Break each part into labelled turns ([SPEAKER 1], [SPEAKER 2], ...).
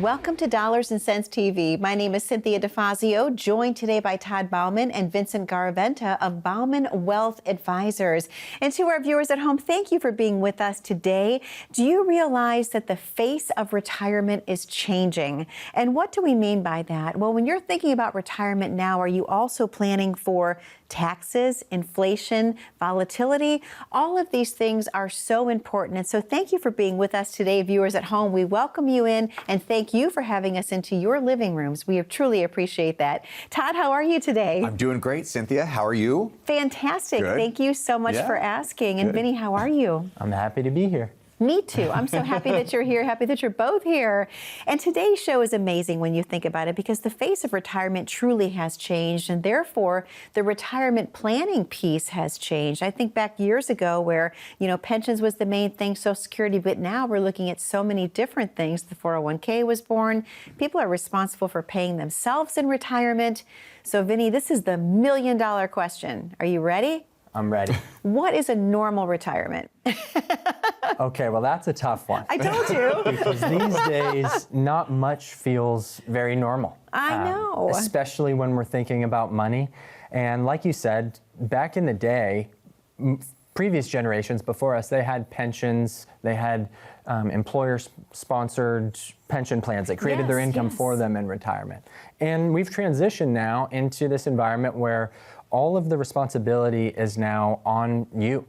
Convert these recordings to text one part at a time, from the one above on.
[SPEAKER 1] Welcome to Dollars and Cents TV. My name is Cynthia DeFazio, joined today by Todd Bauman and Vincent Garaventa of Bauman Wealth Advisors. And to our viewers at home, thank you for being with us today. Do you realize that the face of retirement is changing? And what do we mean by that? Well, when you're thinking about retirement now, are you also planning for taxes, inflation, volatility? All of these things are so important. And so thank you for being with us today, viewers at home. We welcome you in and thank you for having us into your living rooms. We truly appreciate that. Todd, how are you today?
[SPEAKER 2] I'm doing great, Cynthia. How are you?
[SPEAKER 1] Fantastic.
[SPEAKER 2] Good.
[SPEAKER 1] Thank you so much for asking. And Vinny, how are you?
[SPEAKER 3] I'm happy to be here.
[SPEAKER 1] Me too. I'm so happy that you're here, happy that you're both here. And today's show is amazing when you think about it because the face of retirement truly has changed, and therefore the retirement planning piece has changed. I think back years ago where, pensions was the main thing, Social Security, but now we're looking at so many different things. The 401k was born. People are responsible for paying themselves in retirement. So Vinny, this is the million-dollar question. Are you ready?
[SPEAKER 3] I'm ready.
[SPEAKER 1] What is a normal retirement?
[SPEAKER 3] Okay, well, that's a tough one.
[SPEAKER 1] I told you.
[SPEAKER 3] Because these days, not much feels very normal.
[SPEAKER 1] I know.
[SPEAKER 3] Especially when we're thinking about money. And like you said, back in the day, previous generations before us, they had pensions, they had employer-sponsored pension plans that created their income for them in retirement. And we've transitioned now into this environment where all of the responsibility is now on you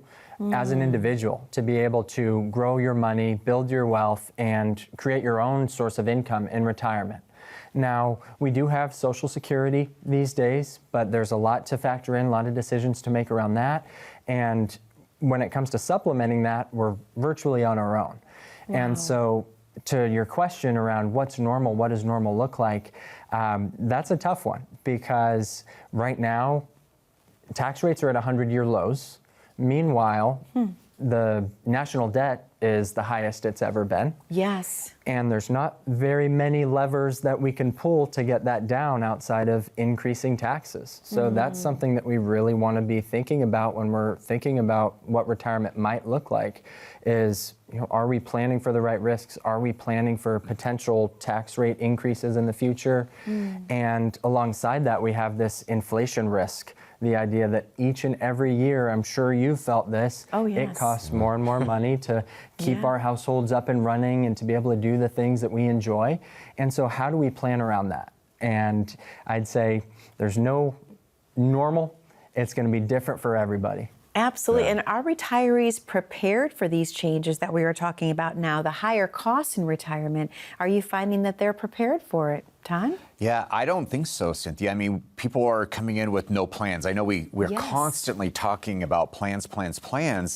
[SPEAKER 3] as an individual to be able to grow your money, build your wealth, and create your own source of income in retirement. Now, we do have Social Security these days, but there's a lot to factor in, a lot of decisions to make around that. And when it comes to supplementing that, we're virtually on our own. Wow. And so to your question around what's normal, what does normal look like, that's a tough one because right now, tax rates are at 100-year lows. Meanwhile, the national debt is the highest it's ever been.
[SPEAKER 1] Yes.
[SPEAKER 3] And there's not very many levers that we can pull to get that down outside of increasing taxes. So that's something that we really want to be thinking about when we're thinking about what retirement might look like is, are we planning for the right risks? Are we planning for potential tax rate increases in the future? And alongside that, we have this inflation risk. The idea that each and every year, I'm sure you've felt this, it costs more and more money to keep our households up and running and to be able to do the things that we enjoy. And so how do we plan around that? And I'd say there's no normal. It's going to be different for everybody.
[SPEAKER 1] Absolutely. Yeah. And are retirees prepared for these changes that we are talking about now, the higher costs in retirement? Are you finding that they're prepared for it? Todd?
[SPEAKER 2] Yeah, I don't think so, Cynthia. I mean, people are coming in with no plans. I know we're constantly talking about plans,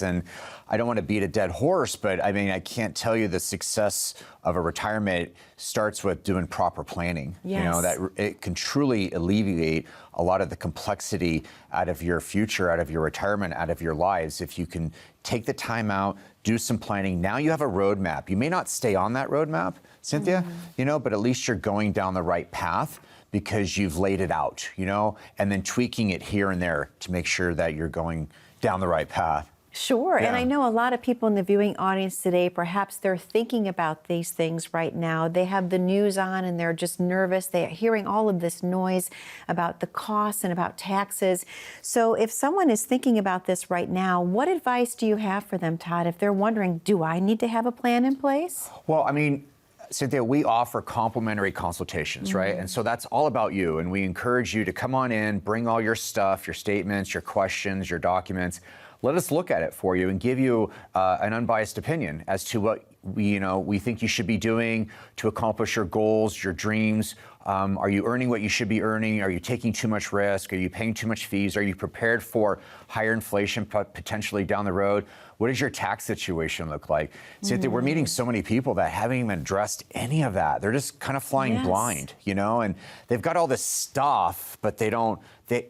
[SPEAKER 2] and I don't want to beat a dead horse, but I mean, I can't tell you the success of a retirement starts with doing proper planning.
[SPEAKER 1] Yes.
[SPEAKER 2] That it can truly alleviate a lot of the complexity out of your future, out of your retirement, out of your lives. If you can take the time out, do some planning. Now you have a roadmap. You may not stay on that roadmap, Cynthia, but at least you're going down the right path because you've laid it out, and then tweaking it here and there to make sure that you're going down the right path.
[SPEAKER 1] Sure. Yeah. And I know a lot of people in the viewing audience today, perhaps they're thinking about these things right now. They have the news on and they're just nervous. They're hearing all of this noise about the costs and about taxes. So if someone is thinking about this right now, what advice do you have for them, Todd, if they're wondering, do I need to have a plan in place?
[SPEAKER 2] Well, I mean, Cynthia, we offer complimentary consultations, right? And so that's all about you. And we encourage you to come on in, bring all your stuff, your statements, your questions, your documents. Let us look at it for you and give you an unbiased opinion as to what we think you should be doing to accomplish your goals, your dreams. Are you earning what you should be earning? Are you taking too much risk? Are you paying too much fees? Are you prepared for higher inflation potentially down the road? What does your tax situation look like? Cynthia, we're meeting so many people that haven't even addressed any of that. They're just kind of flying blind, and they've got all this stuff, but they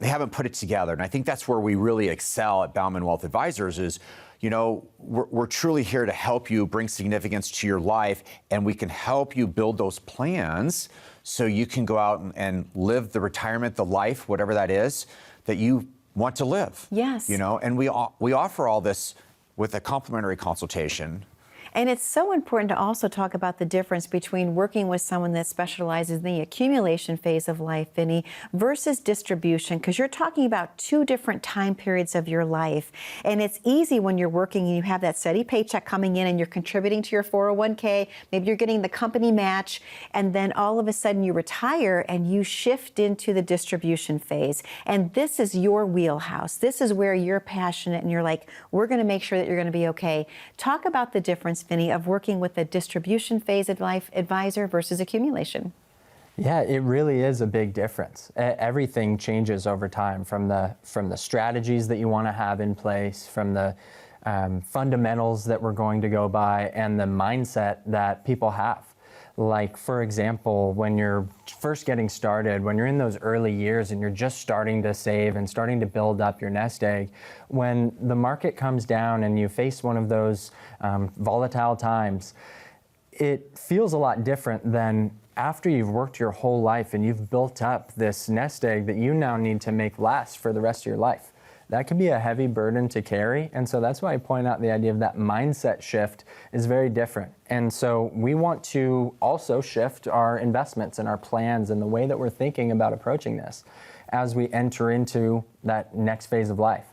[SPEAKER 2] haven't put it together. And I think that's where we really excel at Bauman Wealth Advisors is, we're truly here to help you bring significance to your life, and we can help you build those plans so you can go out and live the retirement, the life, whatever that is, that you want to live.
[SPEAKER 1] Yes.
[SPEAKER 2] And we offer all this with a complimentary consultation.
[SPEAKER 1] And it's so important to also talk about the difference between working with someone that specializes in the accumulation phase of life, Vinny, versus distribution, because you're talking about two different time periods of your life. And it's easy when you're working and you have that steady paycheck coming in and you're contributing to your 401k, maybe you're getting the company match, and then all of a sudden you retire and you shift into the distribution phase. And this is your wheelhouse. This is where you're passionate and you're like, we're going to make sure that you're going to be okay. Talk about the difference, Vinny, of working with a distribution phase of life advisor versus accumulation.
[SPEAKER 3] Yeah, it really is a big difference. Everything changes over time, from the strategies that you want to have in place, from the fundamentals that we're going to go by, and the mindset that people have. Like, for example, when you're first getting started, when you're in those early years and you're just starting to save and starting to build up your nest egg, when the market comes down and you face one of those volatile times, it feels a lot different than after you've worked your whole life and you've built up this nest egg that you now need to make last for the rest of your life. That can be a heavy burden to carry, and so that's why I point out the idea of that mindset shift is very different. And so we want to also shift our investments and our plans and the way that we're thinking about approaching this as we enter into that next phase of life.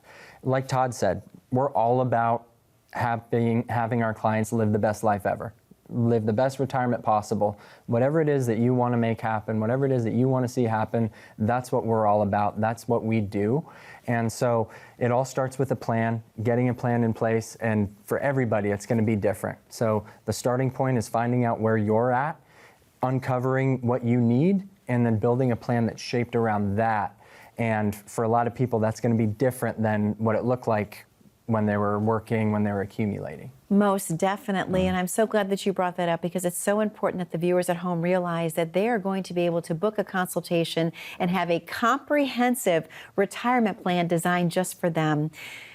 [SPEAKER 3] Like Todd said, we're all about having our clients live the best life ever, live the best retirement possible. Whatever it is that you want to make happen, whatever it is that you want to see happen, that's what we're all about. That's what we do. And so it all starts with a plan, getting a plan in place, and for everybody, it's going to be different. So the starting point is finding out where you're at, uncovering what you need, and then building a plan that's shaped around that. And for a lot of people, that's going to be different than what it looked like when they were working, when they were accumulating.
[SPEAKER 1] Most definitely, and I'm so glad that you brought that up, because it's so important that the viewers at home realize that they are going to be able to book a consultation and have a comprehensive retirement plan designed just for them.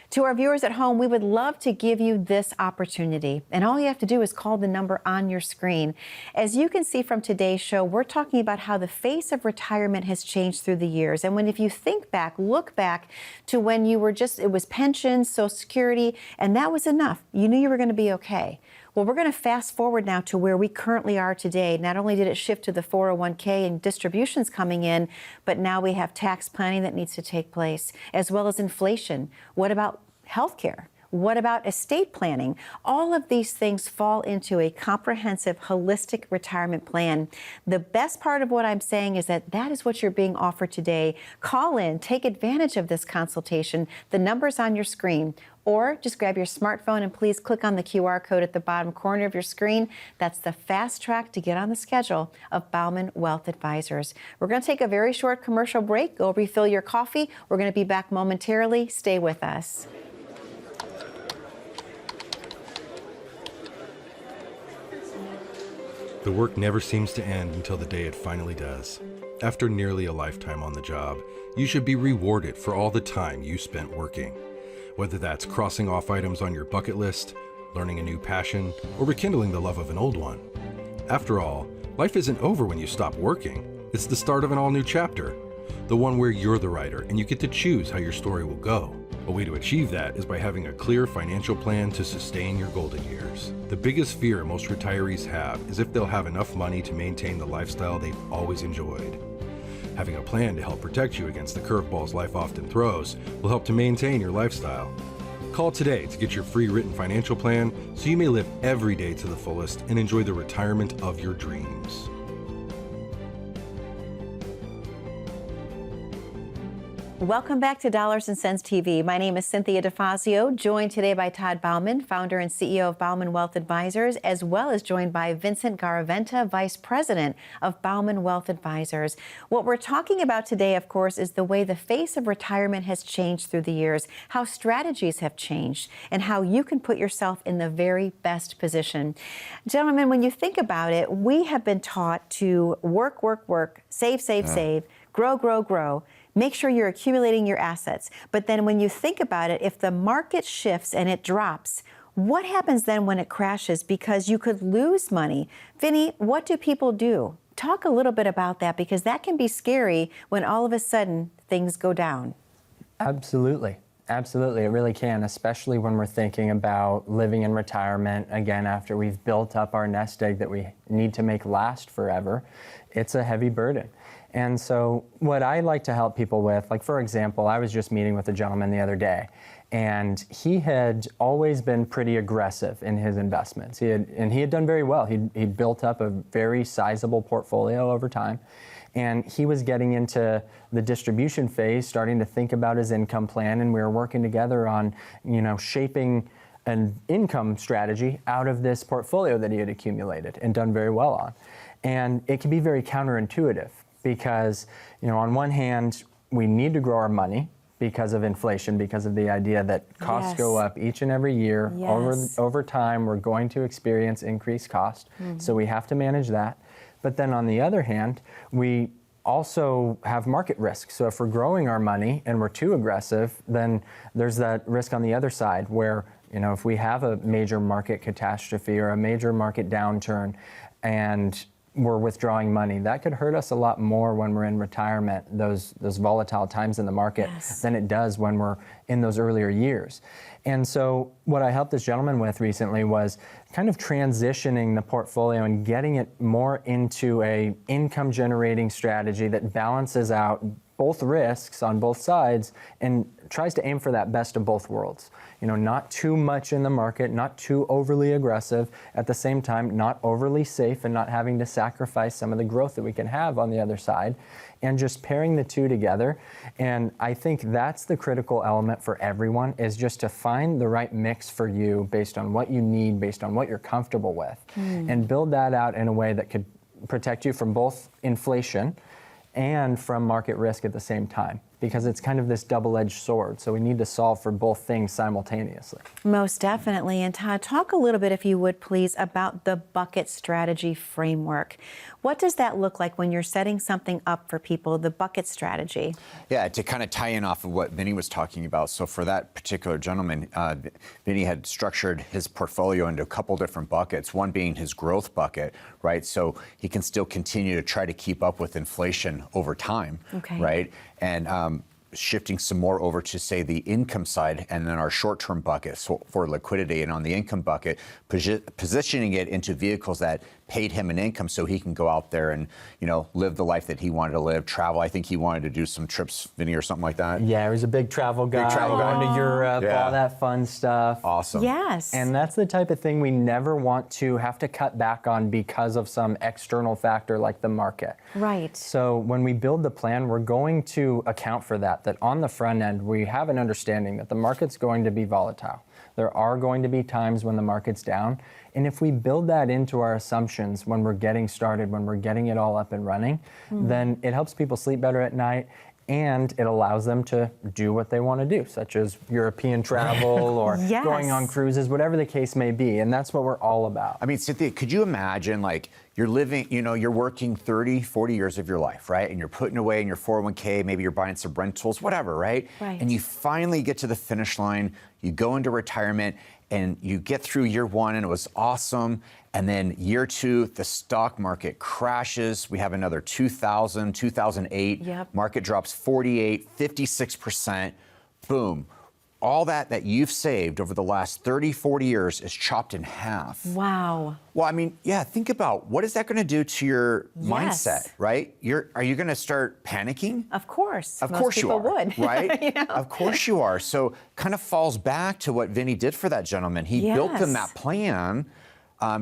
[SPEAKER 1] To our viewers at home, we would love to give you this opportunity, and all you have to do is call the number on your screen. As you can see from today's show, we're talking about how the face of retirement has changed through the years. And if you think back, look back to when you were it was pensions, Social Security, and that was enough. You knew you were going to be okay. Well, we're going to fast forward now to where we currently are today. Not only did it shift to the 401k and distributions coming in, but now we have tax planning that needs to take place, as well as inflation. What about healthcare? What about estate planning? All of these things fall into a comprehensive, holistic retirement plan. The best part of what I'm saying is that is what you're being offered today. Call in, take advantage of this consultation. The number's on your screen. Or just grab your smartphone and please click on the QR code at the bottom corner of your screen. That's the fast track to get on the schedule of Bauman Wealth Advisors. We're going to take a very short commercial break. Go refill your coffee. We're going to be back momentarily. Stay with us.
[SPEAKER 4] The work never seems to end until the day it finally does. After nearly a lifetime on the job, you should be rewarded for all the time you spent working. Whether that's crossing off items on your bucket list, learning a new passion, or rekindling the love of an old one. After all, life isn't over when you stop working. It's the start of an all-new chapter, the one where you're the writer and you get to choose how your story will go. A way to achieve that is by having a clear financial plan to sustain your golden years. The biggest fear most retirees have is if they'll have enough money to maintain the lifestyle they've always enjoyed. Having a plan to help protect you against the curveballs life often throws will help to maintain your lifestyle. Call today to get your free written financial plan so you may live every day to the fullest and enjoy the retirement of your dreams.
[SPEAKER 1] Welcome back to Dollars and Cents TV. My name is Cynthia DeFazio, joined today by Todd Bauman, founder and CEO of Bauman Wealth Advisors, as well as joined by Vincent Garaventa, Vice President of Bauman Wealth Advisors. What we're talking about today, of course, is the way the face of retirement has changed through the years, how strategies have changed, and how you can put yourself in the very best position. Gentlemen, when you think about it, we have been taught to work, save, grow. Make sure you're accumulating your assets. But then when you think about it, if the market shifts and it drops, what happens then when it crashes? Because you could lose money. Vinny, what do people do? Talk a little bit about that, because that can be scary when all of a sudden things go down.
[SPEAKER 3] Absolutely. Absolutely, it really can, especially when we're thinking about living in retirement, again, after we've built up our nest egg that we need to make last forever. It's a heavy burden. And so what I like to help people with, like for example, I was just meeting with a gentleman the other day, and he had always been pretty aggressive in his investments. He had done very well. He'd built up a very sizable portfolio over time. And he was getting into the distribution phase, starting to think about his income plan, and we were working together on, shaping an income strategy out of this portfolio that he had accumulated and done very well on. And it can be very counterintuitive because, on one hand, we need to grow our money because of inflation, because of the idea that costs go up each and every year. Over time, we're going to experience increased cost, so we have to manage that. But then on the other hand, we also have market risk. So if we're growing our money and we're too aggressive, then there's that risk on the other side where, if we have a major market catastrophe or a major market downturn and we're withdrawing money, that could hurt us a lot more when we're in retirement, those volatile times in the market, than it does when we're in those earlier years. And so what I helped this gentleman with recently was kind of transitioning the portfolio and getting it more into a income generating strategy that balances out both risks on both sides and tries to aim for that best of both worlds. Not too much in the market, not too overly aggressive, at the same time, not overly safe and not having to sacrifice some of the growth that we can have on the other side, and just pairing the two together. And I think that's the critical element for everyone, is just to find the right mix for you based on what you need, based on what you're comfortable with, and build that out in a way that could protect you from both inflation and from market risk at the same time, because it's kind of this double-edged sword. So we need to solve for both things simultaneously.
[SPEAKER 1] Most definitely. And Todd, talk a little bit, if you would please, about the bucket strategy framework. What does that look like when you're setting something up for people, the bucket strategy?
[SPEAKER 2] Yeah, to kind of tie in off of what Vinny was talking about. So for that particular gentleman, Vinny had structured his portfolio into a couple different buckets, one being his growth bucket, right? So he can still continue to try to keep up with inflation over time, right? And shifting some more over to, say, the income side, and then our short-term bucket for liquidity. And on the income bucket, positioning it into vehicles that paid him an income so he can go out there and, live the life that he wanted to live, travel. I think he wanted to do some trips, Vinny, or something like that.
[SPEAKER 3] Yeah, he was a big travel guy. Going to Europe, all that fun stuff.
[SPEAKER 2] Awesome.
[SPEAKER 1] Yes.
[SPEAKER 3] And that's the type of thing we never want to have to cut back on because of some external factor like the market.
[SPEAKER 1] Right.
[SPEAKER 3] So when we build the plan, we're going to account for that on the front end, we have an understanding that the market's going to be volatile. There are going to be times when the market's down. And if we build that into our assumptions when we're getting started, when we're getting it all up and running, then it helps people sleep better at night, and it allows them to do what they want to do, such as European travel or going on cruises, whatever the case may be. And that's what we're all about.
[SPEAKER 2] I mean, Cynthia, could you imagine, like, you're living, you're working 30, 40 years of your life, right? And you're putting away in your 401k, maybe you're buying some rentals, whatever, right? And you finally get to the finish line, you go into retirement, and you get through year one, and it was awesome. And then year two, the stock market crashes. We have another 2008. Market drops 48, 56%. Boom. All that you've saved over the last 30, 40 years is chopped in half.
[SPEAKER 1] Wow.
[SPEAKER 2] Well, I mean, think about what is that going to do to your mindset, right? Are you going to start panicking?
[SPEAKER 1] Of course.
[SPEAKER 2] Of course you are.
[SPEAKER 1] Most people would.
[SPEAKER 2] Right? Of course you are. So kind of falls back to what Vinny did for that gentleman. He built them that plan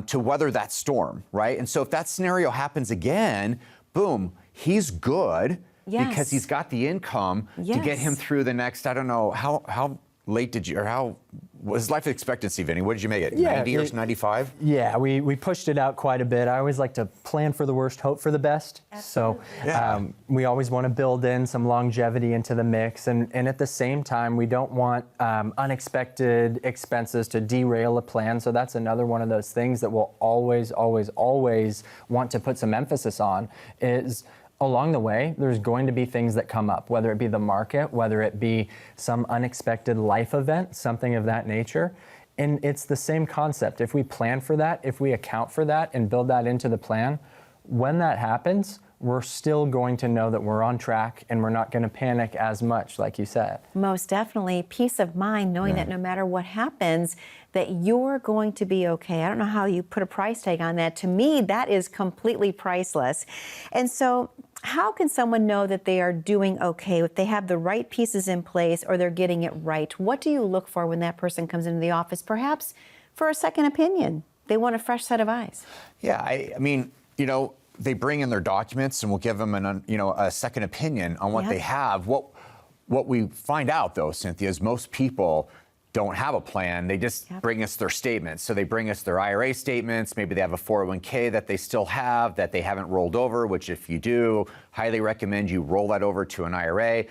[SPEAKER 2] to weather that storm, right? And so if that scenario happens again, boom, he's good because he's got the income to get him through the next, I don't know, how late did you, or how was life expectancy, Vinny? What did you make it? 90 or 95?
[SPEAKER 3] Yeah, we pushed it out quite a bit. I always like to plan for the worst, hope for the best.
[SPEAKER 1] Absolutely.
[SPEAKER 3] So we always want to build in some longevity into the mix. And at the same time, we don't want unexpected expenses to derail a plan. So that's another one of those things that we'll always, always, always want to put some emphasis on is, along the way, there's going to be things that come up, whether it be the market, whether it be some unexpected life event, something of that nature. And it's the same concept. If we plan for that, if we account for that and build that into the plan, when that happens, we're still going to know that we're on track and we're not going to panic as much, like you said.
[SPEAKER 1] Most definitely. Peace of mind, knowing that no matter what happens, that you're going to be okay. I don't know how you put a price tag on that. To me, that is completely priceless. And so how can someone know that they are doing okay, if they have the right pieces in place or they're getting it right? What do you look for when that person comes into the office, perhaps for a second opinion? They want a fresh set of eyes.
[SPEAKER 2] Yeah, I mean, they bring in their documents and we'll give them a second opinion on what they have. What we find out, though, Cynthia, is most people don't have a plan. They just bring us their statements. So they bring us their IRA statements. Maybe they have a 401k that they still have that they haven't rolled over, which if you do, highly recommend you roll that over to an IRA.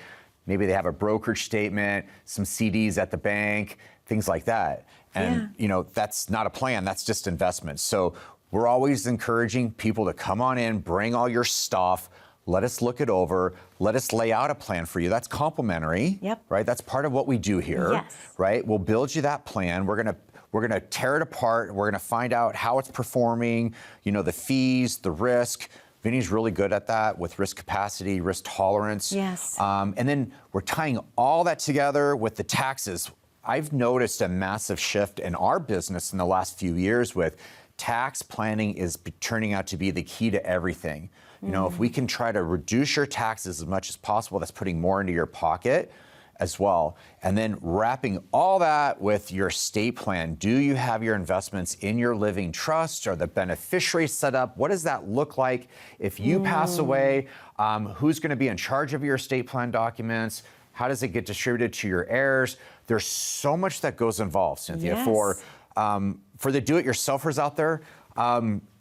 [SPEAKER 2] Maybe they have a brokerage statement, some CDs at the bank, things like that. And, that's not a plan. That's just investment. So we're always encouraging people to come on in, bring all your stuff. Let us look it over. Let us lay out a plan for you. That's complimentary, right? That's part of what we do here, right? We'll build you that plan. We're gonna tear it apart. We're gonna find out how it's performing, the fees, the risk. Vinny's really good at that with risk capacity, risk tolerance.
[SPEAKER 1] Yes.
[SPEAKER 2] And then we're tying all that together with the taxes. I've noticed a massive shift in our business in the last few years with tax planning is turning out to be the key to everything. If we can try to reduce your taxes as much as possible, that's putting more into your pocket as well. And then wrapping all that with your estate plan. Do you have your investments in your living trust? Are the beneficiaries set up? What does that look like if you pass away? Who's going to be in charge of your estate plan documents? How does it get distributed to your heirs? There's so much that goes involved, Cynthia.
[SPEAKER 1] Yes.
[SPEAKER 2] For the do-it-yourselfers out there,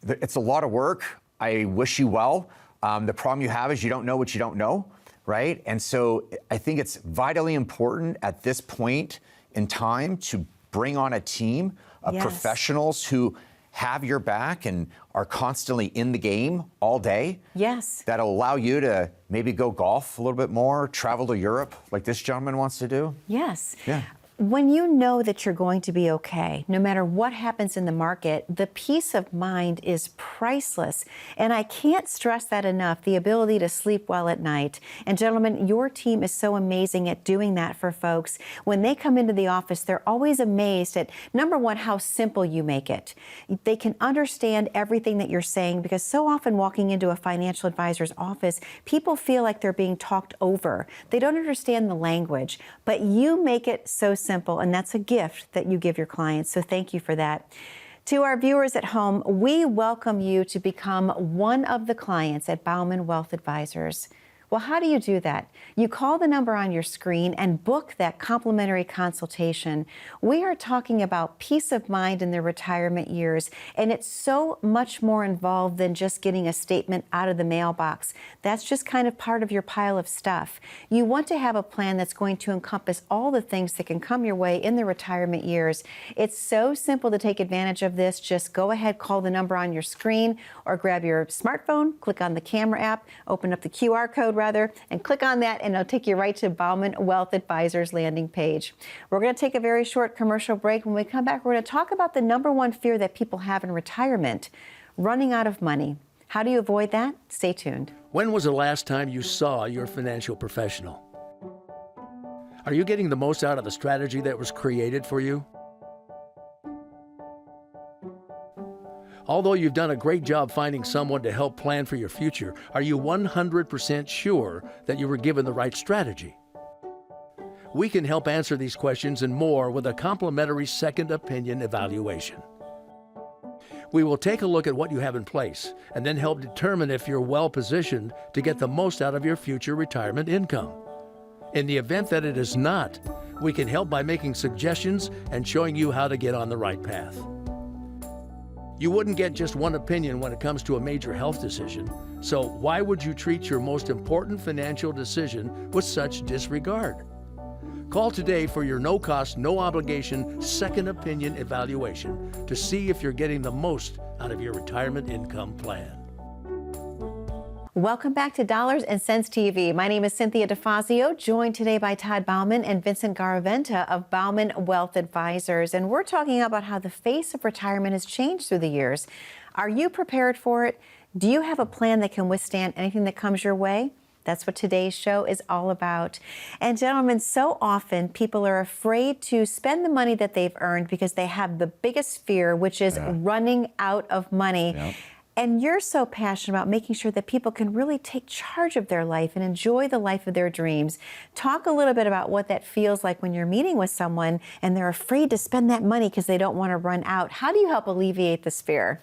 [SPEAKER 2] it's a lot of work. I wish you well. The problem you have is you don't know what you don't know, right? And so I think it's vitally important at this point in time to bring on a team of professionals who have your back and are constantly in the game all day.
[SPEAKER 1] Yes.
[SPEAKER 2] That'll allow you to maybe go golf a little bit more, travel to Europe like this gentleman wants to do.
[SPEAKER 1] Yes.
[SPEAKER 2] Yeah.
[SPEAKER 1] When you know that you're going to be okay, no matter what happens in the market, the peace of mind is priceless. And I can't stress that enough, the ability to sleep well at night. And gentlemen, your team is so amazing at doing that for folks. When they come into the office, they're always amazed at, number one, how simple you make it. They can understand everything that you're saying, because so often walking into a financial advisor's office, people feel like they're being talked over. They don't understand the language, but you make it so simple, and that's a gift that you give your clients. So thank you for that. To our viewers at home, we welcome you to become one of the clients at Bauman Wealth Advisors. Well, how do you do that? You call the number on your screen and book that complimentary consultation. We are talking about peace of mind in their retirement years, and it's so much more involved than just getting a statement out of the mailbox. That's just kind of part of your pile of stuff. You want to have a plan that's going to encompass all the things that can come your way in the retirement years. It's so simple to take advantage of this. Just go ahead, call the number on your screen, or grab your smartphone, click on the camera app, open up the QR code and click on that, and it'll take you right to Bauman Wealth Advisors landing page. We're going to take a very short commercial break. When we come back, we're going to talk about the number one fear that people have in retirement, running out of money. How do you avoid that? Stay tuned.
[SPEAKER 5] When was the last time you saw your financial professional? Are you getting the most out of the strategy that was created for you? Although you've done a great job finding someone to help plan for your future, are you 100% sure that you were given the right strategy? We can help answer these questions and more with a complimentary second opinion evaluation. We will take a look at what you have in place and then help determine if you're well positioned to get the most out of your future retirement income. In the event that it is not, we can help by making suggestions and showing you how to get on the right path. You wouldn't get just one opinion when it comes to a major health decision, so why would you treat your most important financial decision with such disregard? Call today for your no-cost, no-obligation second opinion evaluation to see if you're getting the most out of your retirement income plan.
[SPEAKER 1] Welcome back to Dollars and Cents TV. My name is Cynthia DeFazio, joined today by Todd Bauman and Vincent Garaventa of Bauman Wealth Advisors. And we're talking about how the face of retirement has changed through the years. Are you prepared for it? Do you have a plan that can withstand anything that comes your way? That's what today's show is all about. And gentlemen, so often people are afraid to spend the money that they've earned because they have the biggest fear, which is running out of money.
[SPEAKER 2] Yep.
[SPEAKER 1] And you're so passionate about making sure that people can really take charge of their life and enjoy the life of their dreams. Talk a little bit about what that feels like when you're meeting with someone and they're afraid to spend that money because they don't want to run out. How do you help alleviate this fear?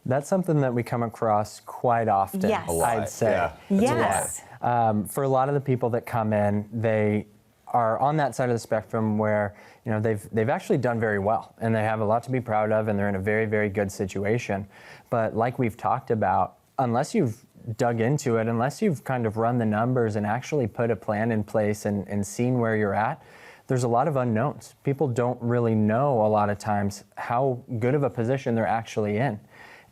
[SPEAKER 3] That's something that we come across quite often,
[SPEAKER 1] Yes. A
[SPEAKER 2] lot.
[SPEAKER 3] I'd say.
[SPEAKER 2] Yeah.
[SPEAKER 1] Yes.
[SPEAKER 3] For a lot of the people that come in, they are on that side of the spectrum where they've actually done very well and they have a lot to be proud of and they're in a very, very good situation. But like we've talked about, unless you've dug into it, unless you've kind of run the numbers and actually put a plan in place and seen where you're at, there's a lot of unknowns. People don't really know a lot of times how good of a position they're actually in.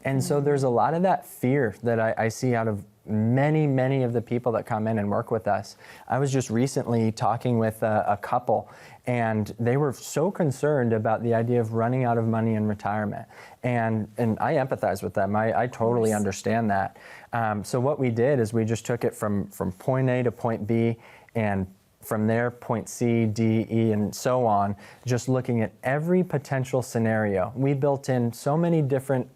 [SPEAKER 3] And so there's a lot of that fear that I see out of many, many of the people that come in and work with us. I was just recently talking with a couple, and they were so concerned about the idea of running out of money in retirement. And I empathize with them. I totally understand that. So what we did is we just took it from point A to point B, and from there, point C, D, E, and so on, just looking at every potential scenario. We built in so many different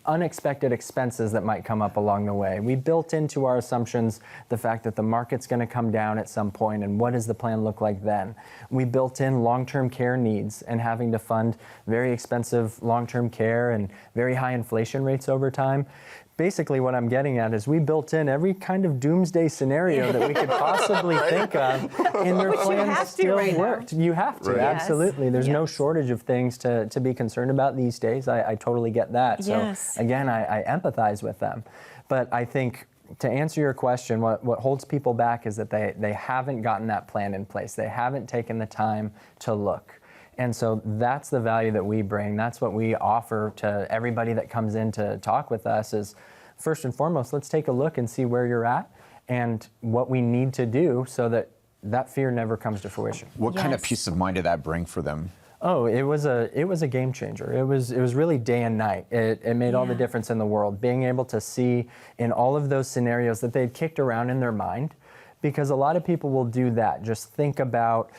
[SPEAKER 3] unexpected expenses that might come up along the way. We built into our assumptions the fact that the market's going to come down at some point, and what does the plan look like then? We built in long-term care needs and having to fund very expensive long-term care and very high inflation rates over time. Basically, what I'm getting at is we built in every kind of doomsday scenario that we could possibly think of, and their plans still worked. You have to, absolutely. There's no shortage of things to be concerned about these days. I totally get that. So again, I empathize with them. But I think to answer your question, what holds people back is that they haven't gotten that plan in place. They haven't taken the time to look. And so that's the value that we bring. That's what we offer to everybody that comes in to talk with us is, first and foremost, let's take a look and see where you're at and what we need to do so that that fear never comes to fruition.
[SPEAKER 2] What kind of peace of mind did that bring for them?
[SPEAKER 3] Oh, it was a game changer. It was really day and night. It made all the difference in the world. Being able to see in all of those scenarios that they'd kicked around in their mind, because a lot of people will do that. Just think about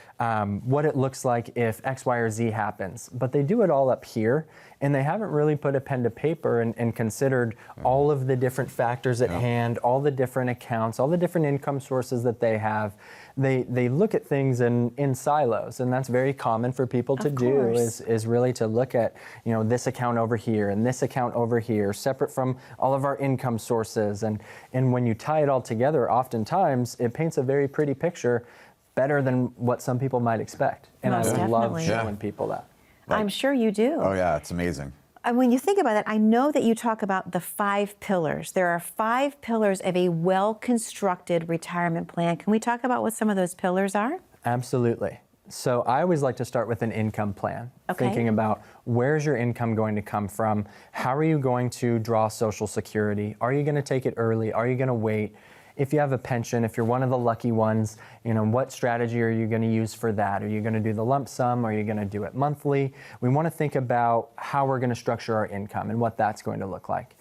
[SPEAKER 3] what it looks like if X, Y, or Z happens. But they do it all up here, and they haven't really put a pen to paper and considered all of the different factors at hand, all the different accounts, all the different income sources that they have. They look at things in silos, and that's very common for people to do, is really to look at this account over here and this account over here, separate from all of our income sources. And when you tie it all together, oftentimes it paints a very pretty picture, better than what some people might expect. And I love showing people that.
[SPEAKER 1] I'm sure you do.
[SPEAKER 2] Oh yeah, it's amazing.
[SPEAKER 1] And when you think about it, I know that you talk about the 5 pillars. There are 5 pillars of a well-constructed retirement plan. Can we talk about what some of those pillars are?
[SPEAKER 3] Absolutely. So I always like to start with an income plan, thinking about where's your income going to come from? How are you going to draw Social Security? Are you going to take it early? Are you going to wait? If you have a pension, if you're one of the lucky ones, what strategy are you going to use for that? Are you going to do the lump sum? Are you going to do it monthly? We want to think about how we're going to structure our income and what that's going to look like.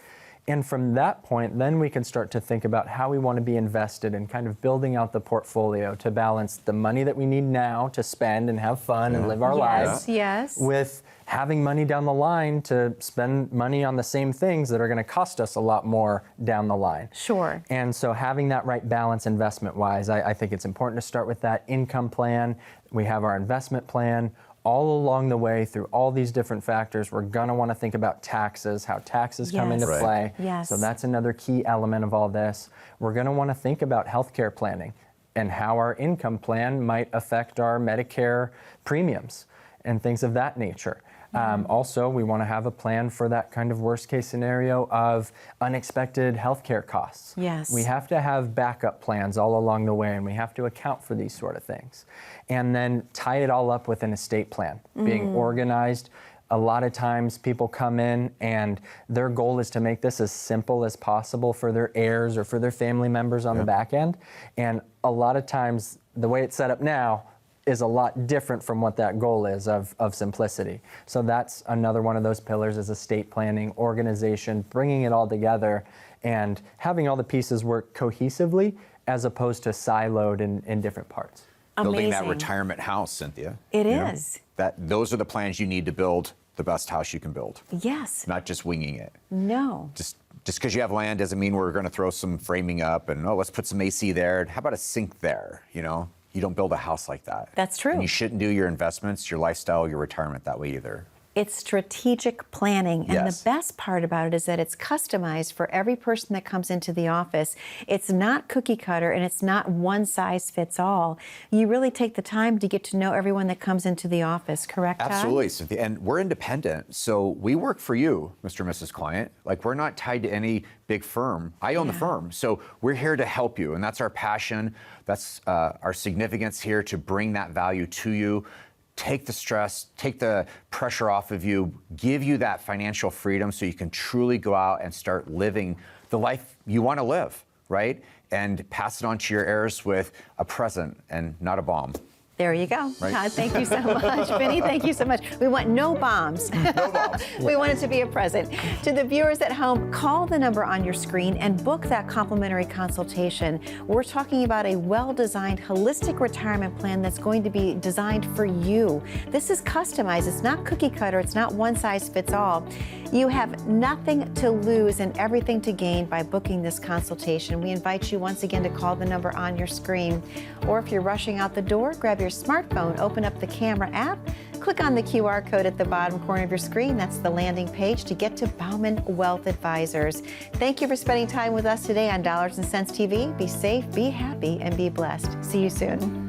[SPEAKER 3] And from that point, then we can start to think about how we want to be invested in kind of building out the portfolio to balance the money that we need now to spend and have fun and live our lives with having money down the line to spend money on the same things that are going to cost us a lot more down the line.
[SPEAKER 1] Sure.
[SPEAKER 3] And so having that right balance investment-wise, I think it's important to start with that income plan. We have our investment plan. All along the way through all these different factors, we're going to want to think about taxes, how taxes come into play. So that's another key element of all this. We're going to want to think about healthcare planning and how our income plan might affect our Medicare premiums and things of that nature. Also, we want to have a plan for that kind of worst case scenario of unexpected healthcare costs. We have to have backup plans all along the way, and we have to account for these sort of things. And then tie it all up with an estate plan, being organized. A lot of times people come in and their goal is to make this as simple as possible for their heirs or for their family members on the back end. And a lot of times the way it's set up now, is a lot different from what that goal is of simplicity. So that's another one of those pillars, is estate planning, organization, bringing it all together and having all the pieces work cohesively as opposed to siloed in different parts.
[SPEAKER 2] Building that
[SPEAKER 1] Amazing.
[SPEAKER 2] retirement house, Cynthia.
[SPEAKER 1] It
[SPEAKER 2] You know,
[SPEAKER 1] is.
[SPEAKER 2] those are the plans you need to build the best house you can build,
[SPEAKER 1] Yes.
[SPEAKER 2] not just winging it.
[SPEAKER 1] No.
[SPEAKER 2] Just because you have land doesn't mean we're going to throw some framing up and, let's put some AC there. How about a sink there? You know, you don't build a house like that.
[SPEAKER 1] That's true.
[SPEAKER 2] And you shouldn't do your investments, your lifestyle, your retirement that way either.
[SPEAKER 1] It's strategic planning. And
[SPEAKER 2] Yes.
[SPEAKER 1] the best part about it is that it's customized for every person that comes into the office. It's not cookie cutter and it's not one size fits all. You really take the time to get to know everyone that comes into the office, correct, Todd?
[SPEAKER 2] Absolutely, Cynthia. And we're independent. So we work for you, Mr. and Mrs. Client. Like, we're not tied to any big firm. I own the firm. So we're here to help you. And that's our passion. That's our significance here, to bring that value to you. Take the stress, take the pressure off of you, give you that financial freedom so you can truly go out and start living the life you want to live, right? And pass it on to your heirs with a present and not a bomb.
[SPEAKER 1] There you go.
[SPEAKER 2] Right.
[SPEAKER 1] Todd, thank you so much. Vinny, thank you so much. We want no bombs.
[SPEAKER 2] No bombs.
[SPEAKER 1] We want it to be a present. To the viewers at home, call the number on your screen and book that complimentary consultation. We're talking about a well-designed, holistic retirement plan that's going to be designed for you. This is customized. It's not cookie cutter. It's not one size fits all. You have nothing to lose and everything to gain by booking this consultation. We invite you once again to call the number on your screen. Or if you're rushing out the door, grab your smartphone, open up the camera app, click on the QR code at the bottom corner of your screen. That's the landing page to get to Bauman Wealth Advisors. Thank you for spending time with us today on Dollars and Cents TV. Be safe, be happy, and be blessed. See you soon.